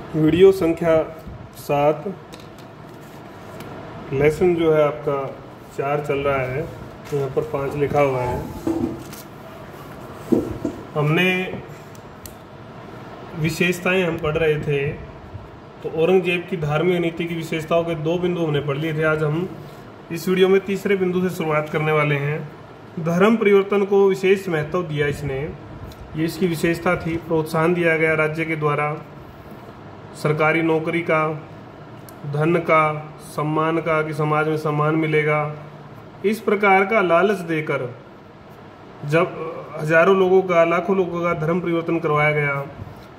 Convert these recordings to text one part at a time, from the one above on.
Video संख्या 7 lesson जो है आपका 4 चल रहा है, यहाँ पर 5 लिखा हुआ है। हमने विशेषताएं हम पढ़ रहे थे, तो औरंगजेब की धार्मिक नीति की विशेषताओं के 2 बिंदु हमने पढ़ लिए थे। आज हम इस वीडियो में तीसरे बिंदु से शुरुआत करने वाले हैं। धर्म परिवर्तन को विशेष महत्व दिया इसने, ये इसकी विशेषता थी। प्रोत्साहन दिया गया राज्य के द्वारा सरकारी नौकरी का, धन का, सम्मान का, कि समाज में सम्मान मिलेगा। इस प्रकार का लालच देकर जब हजारों लोगों का, लाखों लोगों का धर्म परिवर्तन करवाया गया,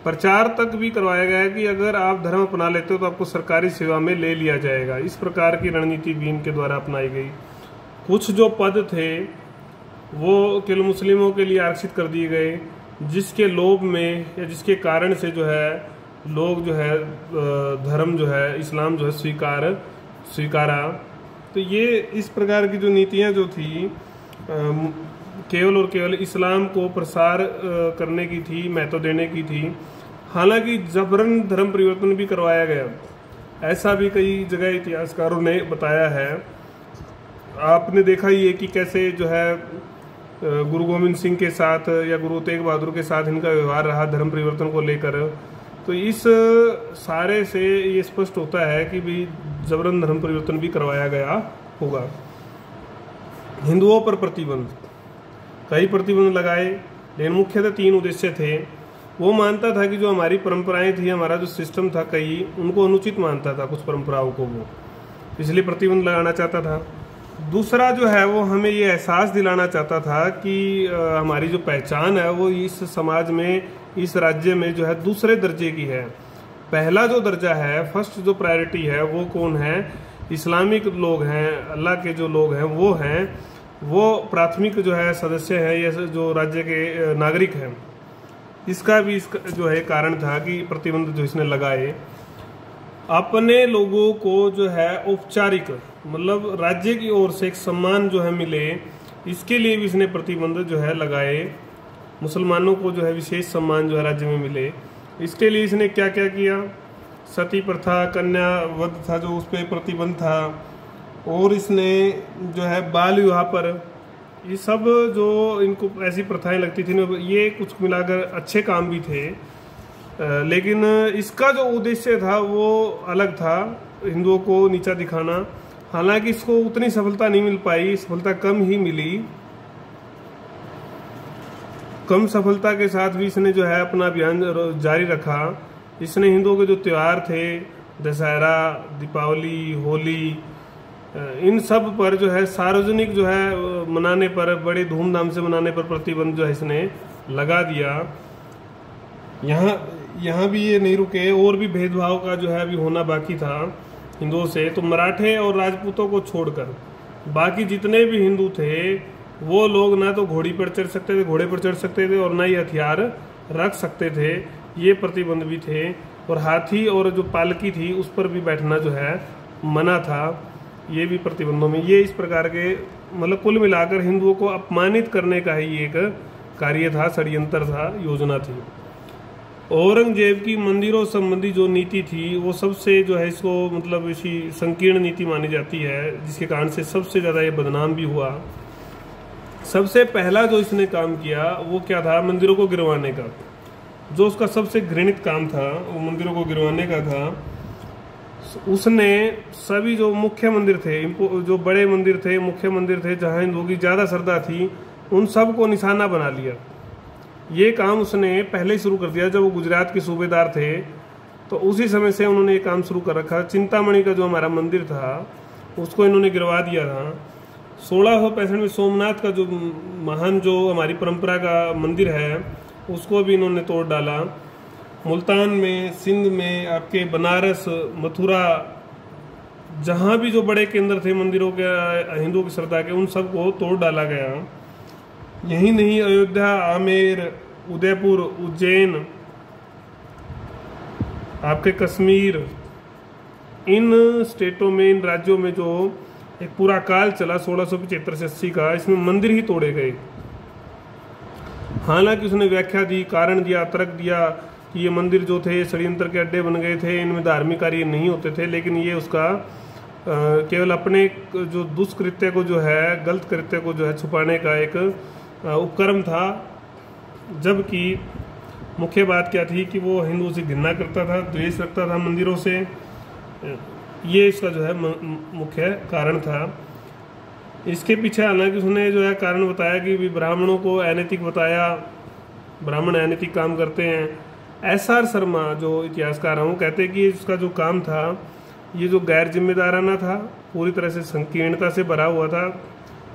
प्रचार तक भी करवाया गया कि अगर आप धर्म अपना लेते हो तो आपको सरकारी सेवा में ले लिया जाएगा। इस प्रकार की रणनीति भी इनके द्वारा अपनाई गई। कुछ जो पद थे वो केवल मुस्लिमों के लिए आरक्षित कर दिए गए, जिसके लोभ में या जिसके कारण से जो है लोग जो है धर्म जो है इस्लाम जो है स्वीकारा। तो ये इस प्रकार की जो नीतियां जो थी केवल और केवल इस्लाम को प्रसार करने की थी, महत्व देने की थी। हालांकि जबरन धर्म परिवर्तन भी करवाया गया, ऐसा भी कई जगह इतिहासकारों ने बताया है। आपने देखा ही है कि कैसे जो है गुरु गोविंद सिंह के साथ या गुरु तेग बहादुर के साथ इनका व्यवहार रहा धर्म परिवर्तन को लेकर। तो इस सारे से ये स्पष्ट होता है कि भी जबरन धर्म परिवर्तन भी करवाया गया होगा। हिंदुओं पर प्रतिबंध, कई प्रतिबंध लगाए, लेकिन मुख्यतः 3 उद्देश्य थे। वो मानता था कि जो हमारी परंपराएं थी, हमारा जो सिस्टम था, कई उनको अनुचित मानता था, कुछ परंपराओं को, वो इसलिए प्रतिबंध लगाना चाहता था। दूसरा जो है वो हमें ये एहसास दिलाना चाहता था कि हमारी जो पहचान है वो इस समाज में, इस राज्य में जो है दूसरे दर्जे की है। पहला जो दर्जा है, फर्स्ट जो प्रायोरिटी है वो कौन है? इस्लामिक लोग हैं, अल्लाह के जो लोग हैं वो हैं, वो प्राथमिक जो है सदस्य हैं, ये जो राज्य के नागरिक हैं। इसका भी इसका जो है कारण था कि प्रतिबंध जो इसने लगाए। अपने लोगों को जो है औपचारिक, मतलब राज्य की ओर से एक सम्मान जो है मिले, इसके लिए भी इसने प्रतिबंध जो है लगाए। मुसलमानों को जो है विशेष सम्मान जो है राज्य में मिले, इसके लिए इसने क्या क्या किया? सती प्रथा, कन्या वध था जो उस पर प्रतिबंध था, और इसने जो है बाल विवाह पर, ये सब जो इनको ऐसी प्रथाएं लगती थी, ये कुछ मिलाकर अच्छे काम भी थे। लेकिन इसका जो उद्देश्य था वो अलग था, हिंदुओं को नीचा दिखाना। हालांकि इसको उतनी सफलता नहीं मिल पाई, सफलता कम ही मिली। कम सफलता के साथ भी इसने जो है अपना अभियान जारी रखा। इसने हिंदुओं के जो त्यौहार थे, दशहरा, दीपावली, होली, इन सब पर जो है सार्वजनिक जो है मनाने पर, बड़े धूमधाम से मनाने पर प्रतिबंध जो है इसने लगा दिया। यहाँ भी ये नहीं रुके, और भी भेदभाव का जो है अभी होना बाकी था हिंदुओं से। तो मराठे और राजपूतों को छोड़कर बाकी जितने भी हिंदू थे वो लोग ना तो घोड़ी पर चढ़ सकते थे, घोड़े पर चढ़ सकते थे, और ना ही हथियार रख सकते थे। ये प्रतिबंध भी थे। और हाथी और जो पालकी थी उस पर भी बैठना जो है मना था। ये भी प्रतिबंधों में, ये इस प्रकार के, मतलब कुल मिलाकर हिंदुओं को अपमानित करने का ही एक कार्य था, षड्यंत्र था, योजना थी। औरंगजेब की मंदिरों संबंधी जो नीति थी वो सबसे जो है इसको, मतलब इसी संकीर्ण नीति मानी जाती है, जिसके कारण से सबसे ज़्यादा ये बदनाम भी हुआ। सबसे पहला जो इसने काम किया वो क्या था? मंदिरों को गिरवाने का। जो उसका सबसे घृणित काम था वो मंदिरों को गिरवाने का था। उसने सभी जो मुख्य मंदिर थे, जो बड़े मंदिर थे, मुख्य मंदिर थे, जहाँ हिंदुओं की ज़्यादा श्रद्धा थी, उन सब को निशाना बना लिया। ये काम उसने पहले ही शुरू कर दिया जब वो गुजरात के सूबेदार थे, तो उसी समय से उन्होंने ये काम शुरू कर रखा। चिंतामणि का जो हमारा मंदिर था उसको इन्होंने गिरवा दिया था। 1665 में सोमनाथ का जो महान जो हमारी परंपरा का मंदिर है उसको भी इन्होंने तोड़ डाला। मुल्तान में, सिंध में, आपके बनारस, मथुरा, जहाँ भी जो बड़े केंद्र थे मंदिरों के, हिंदुओं की श्रद्धा के, उन सब को तोड़ डाला गया। यही नहीं, अयोध्या, आमेर, उदयपुर, उज्जैन, आपके कश्मीर, इन स्टेटों में, इन राज्यों में जो एक पूरा काल चला 1675 से 80 का, इसमें मंदिर ही तोड़े गए। हालांकि उसने व्याख्या दी, कारण दिया, तर्क दिया कि ये मंदिर जो थे षड्यंत्र के अड्डे बन गए थे, इनमें धार्मिक कार्य नहीं होते थे, लेकिन ये उसका केवल अपने जो दुष्कृत्य को जो है, गलत कृत्य को जो है छुपाने का एक उपक्रम था। जबकि मुख्य बात क्या थी कि वो हिंदुओं से घृणा करता था, द्वेष रखता था मंदिरों से। ये इसका जो है मुख्य कारण था। इसके पीछे हालांकि उसने जो है कारण बताया कि भी ब्राह्मणों को अनैतिक बताया, ब्राह्मण अनैतिक काम करते हैं। SR शर्मा जो इतिहासकार हैं वो कहते हैं कि इसका जो काम था ये जो गैर जिम्मेदाराना था, पूरी तरह से संकीर्णता से भरा हुआ था।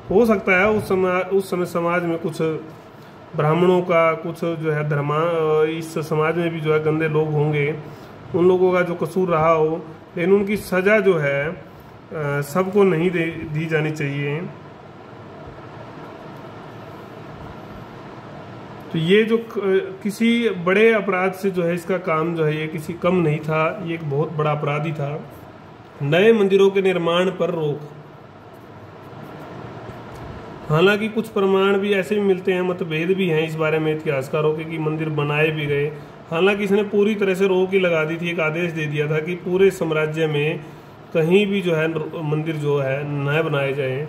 हो सकता है उस समय समाज में कुछ ब्राह्मणों का, कुछ जो है इस समाज में भी जो है गंदे लोग होंगे, उन लोगों का जो कसूर रहा हो, लेकिन उनकी सजा जो है सबको नहीं दी जानी चाहिए। तो ये जो किसी बड़े अपराध से जो है इसका काम जो है ये किसी कम नहीं था, ये एक बहुत बड़ा अपराधी था। नए मंदिरों के निर्माण पर रोक। हालांकि कुछ प्रमाण भी ऐसे भी मिलते हैं, मतभेद भी हैं इस बारे में इतिहासकारों के कि मंदिर बनाए भी गए। हालांकि इसने पूरी तरह से रोक ही लगा दी थी, एक आदेश दे दिया था कि पूरे साम्राज्य में कहीं भी जो है मंदिर जो है न बनाए जाए।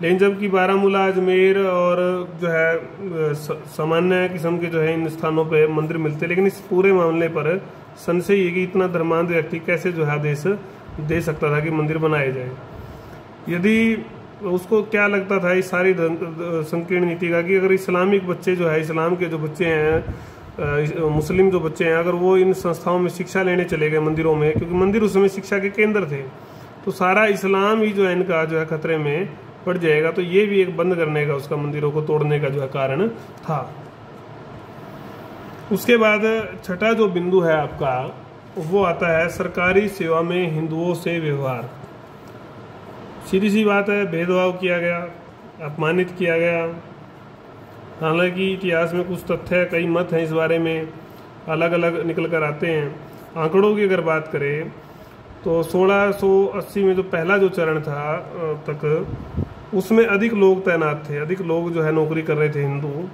लेकिन जबकि बारामूला, अजमेर और जो है सामान्य किस्म के जो है इन स्थानों पे मंदिर मिलते, लेकिन इस पूरे मामले पर संशय ये कि इतना धर्मांध व्यक्ति कैसे जो है आदेश दे सकता था कि मंदिर बनाए जाए। यदि उसको क्या लगता था इस सारी संकीर्ण नीति का कि अगर इस्लामिक बच्चे जो है, इस्लाम के जो बच्चे हैं, मुस्लिम जो बच्चे हैं, अगर वो इन संस्थाओं में शिक्षा लेने चले गए मंदिरों में, क्योंकि मंदिर उस समय शिक्षा के केंद्र थे, तो सारा इस्लाम ही जो है इनका जो है खतरे में पड़ जाएगा। तो ये भी एक बंद करने का, उसका मंदिरों को तोड़ने का जो है कारण था। उसके बाद छठा जो बिंदु है आपका वो आता है सरकारी सेवा में हिंदुओं से व्यवहार। सीधी सी बात है, भेदभाव किया गया, अपमानित किया गया। हालांकि इतिहास में कुछ तथ्य, कई मत हैं इस बारे में, अलग अलग निकल कर आते हैं। आंकड़ों की अगर बात करें तो 1680 में जो पहला जो चरण था तक, उसमें अधिक लोग तैनात थे, अधिक लोग जो है नौकरी कर रहे थे हिंदू,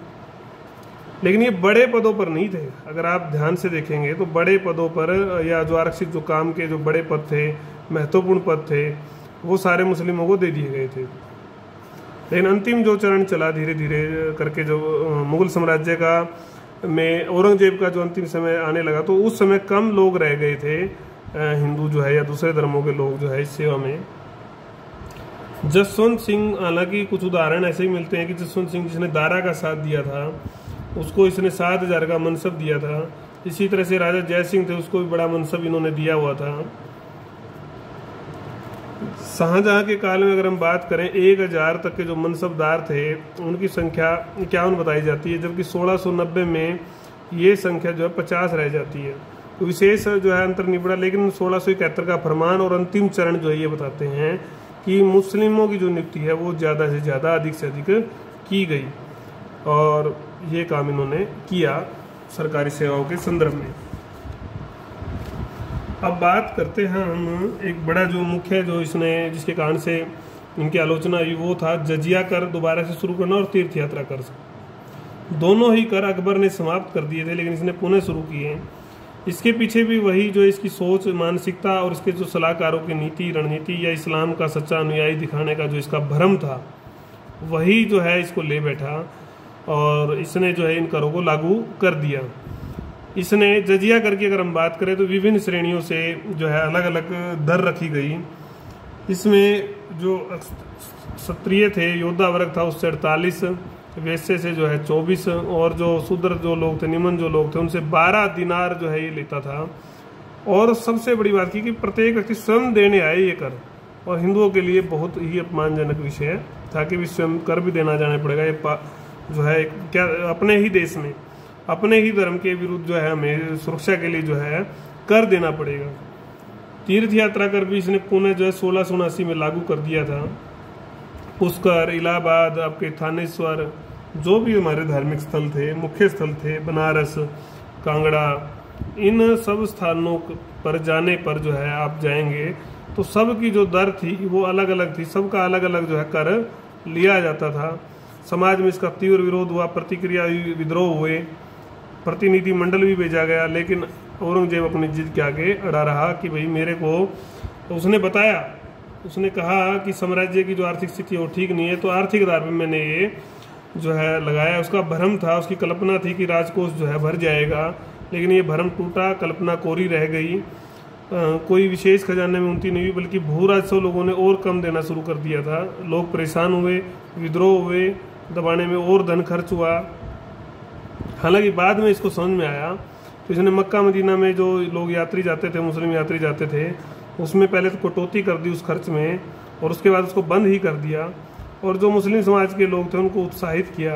लेकिन ये बड़े पदों पर नहीं थे। अगर आप ध्यान से देखेंगे तो बड़े पदों पर या जो आरक्षित जो काम के जो बड़े पद थे, महत्वपूर्ण पद थे, वो सारे मुस्लिमों को दे दिए गए थे। लेकिन अंतिम जो चरण चला धीरे धीरे करके, जो मुगल साम्राज्य का में औरंगजेब का जो अंतिम समय आने लगा, तो उस समय कम लोग रह गए थे हिंदू जो है या दूसरे धर्मों के लोग जो है इस सेवा में। जसवंत सिंह, हालांकि कुछ उदाहरण ऐसे ही मिलते हैं कि जसवंत सिंह जिसने दारा का साथ दिया था, उसको इसने 7000 का मनसब दिया था। इसी तरह से राजा जय सिंह थे, उसको भी बड़ा मनसब इन्होंने दिया हुआ था। शाहजहां के काल में अगर हम बात करें 1000 तक के जो मनसबदार थे उनकी संख्या 51 बताई जाती है, जबकि 1690 में ये संख्या जो है 50 रह जाती है। तो विशेष जो है अंतर निबड़ा, लेकिन 1671 का फरमान और अंतिम चरण जो है ये बताते हैं कि मुस्लिमों की जो नियुक्ति है वो ज़्यादा से ज़्यादा, अधिक से अधिक की गई, और ये काम इन्होंने किया सरकारी सेवाओं के संदर्भ में। अब बात करते हैं हम एक बड़ा जो मुख्य जो इसने, जिसके कारण से इनकी आलोचना हुई, वो था जजिया कर दोबारा से शुरू करना और तीर्थ यात्रा कर। दोनों ही कर अकबर ने समाप्त कर दिए थे, लेकिन इसने पुनः शुरू किए। इसके पीछे भी वही जो इसकी सोच, मानसिकता और इसके जो सलाहकारों की नीति, रणनीति या इस्लाम का सच्चा अनुयायी दिखाने का जो इसका भ्रम था, वही जो है इसको ले बैठा और इसने जो है इन करों को लागू कर दिया। इसने जजिया करके अगर हम बात करें तो विभिन्न श्रेणियों से जो है अलग अलग दर रखी गई। इसमें जो क्षत्रिय थे, योद्धा वर्ग था, उससे 48, वैसे से जो है 24, और जो शूद्र जो लोग थे, निम्न जो लोग थे, उनसे 12 दिनार जो है ये लेता था। और सबसे बड़ी बात की कि प्रत्येक व्यक्ति स्वयं देने आए ये कर, और हिंदुओं के लिए बहुत ही अपमानजनक विषय था कि भी स्वयं कर भी देना जाना पड़ेगा। ये जो है क्या अपने ही देश में, अपने ही धर्म के विरुद्ध जो है हमें सुरक्षा के लिए जो है कर देना पड़ेगा। तीर्थ यात्रा कर भी इसने पुनः जो है 1679 में लागू कर दिया था। पुष्कर, इलाहाबाद, आपके थानेश्वर, जो भी हमारे धार्मिक स्थल थे, मुख्य स्थल थे, बनारस, कांगड़ा, इन सब स्थानों पर जाने पर जो है आप जाएंगे तो सब की जो दर थी वो अलग अलग थी, सबका अलग अलग जो है कर लिया जाता था। समाज में इसका तीव्र विरोध हुआ, प्रतिक्रिया, विद्रोह हुए। प्रतिनिधि मंडल भी भेजा गया, लेकिन औरंगजेब अपनी जिद के आगे अड़ा रहा कि भाई मेरे को, तो उसने बताया, उसने कहा कि साम्राज्य की जो आर्थिक स्थिति है वो ठीक नहीं है, तो आर्थिक आधार पर मैंने ये जो है लगाया। उसका भ्रम था, उसकी कल्पना थी कि राजकोष जो है भर जाएगा, लेकिन ये भ्रम टूटा, कल्पना कोरी रह गई। कोई विशेष खजाने में उन्नति नहीं हुई, बल्कि भू राजस्व लोगों ने और कम देना शुरू कर दिया था। लोग परेशान हुए, विद्रोह हुए, दबाने में और धन खर्च हुआ। हालांकि बाद में इसको समझ में आया, तो इसने मक्का मदीना में जो लोग यात्री जाते थे, मुस्लिम यात्री जाते थे, उसमें पहले तो कटौती कर दी उस खर्च में, और उसके बाद उसको बंद ही कर दिया। और जो मुस्लिम समाज के लोग थे उनको उत्साहित किया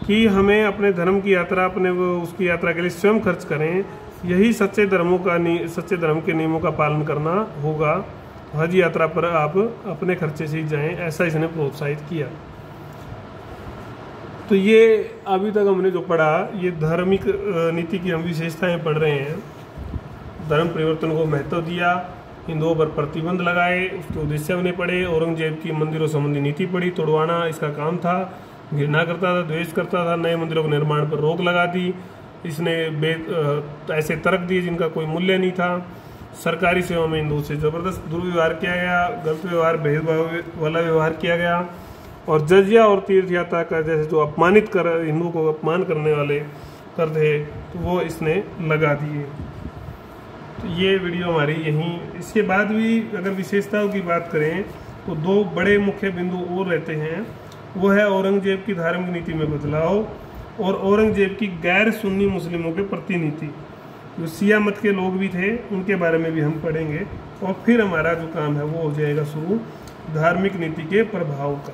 कि हमें अपने धर्म की यात्रा, अपने उसकी यात्रा के लिए स्वयं खर्च करें, यही सच्चे सच्चे धर्म के नियमों का पालन करना होगा। हज यात्रा पर आप अपने खर्चे से ही जाएं, ऐसा इसने प्रोत्साहित किया। तो ये अभी तक हमने जो पढ़ा, ये धार्मिक नीति की हम विशेषताएं पढ़ रहे हैं। धर्म परिवर्तन को महत्व दिया, हिंदुओं पर प्रतिबंध लगाए, उसके उद्देश्य हमने पढ़े। औरंगजेब की मंदिरों संबंधी नीति पढ़ी, तोड़वाना इसका काम था, घृणा करता था, द्वेष करता था, नए मंदिरों के निर्माण पर रोक लगा दी। इसने ऐसे तर्क दिए जिनका कोई मूल्य नहीं था। सरकारी सेवा में हिंदुओं से जबरदस्त दुर्व्यवहार किया गया, गलत व्यवहार, भेदभाव वाला व्यवहार किया गया। और जजिया और तीर्थ यात्रा का जैसे जो अपमानित कर, हिंदुओं को अपमान करने वाले कर थे, तो वो इसने लगा दिए। तो ये वीडियो हमारी यहीं। इसके बाद भी अगर विशेषताओं की बात करें तो दो बड़े मुख्य बिंदु और रहते हैं। वो है औरंगजेब की धार्मिक नीति में बदलाव और औरंगजेब की गैर सुन्नी मुस्लिमों के प्रति नीति। जो शिया मत के लोग भी थे उनके बारे में भी हम पढ़ेंगे, और फिर हमारा जो काम है वो हो जाएगा शुरू धार्मिक नीति के प्रभाव का।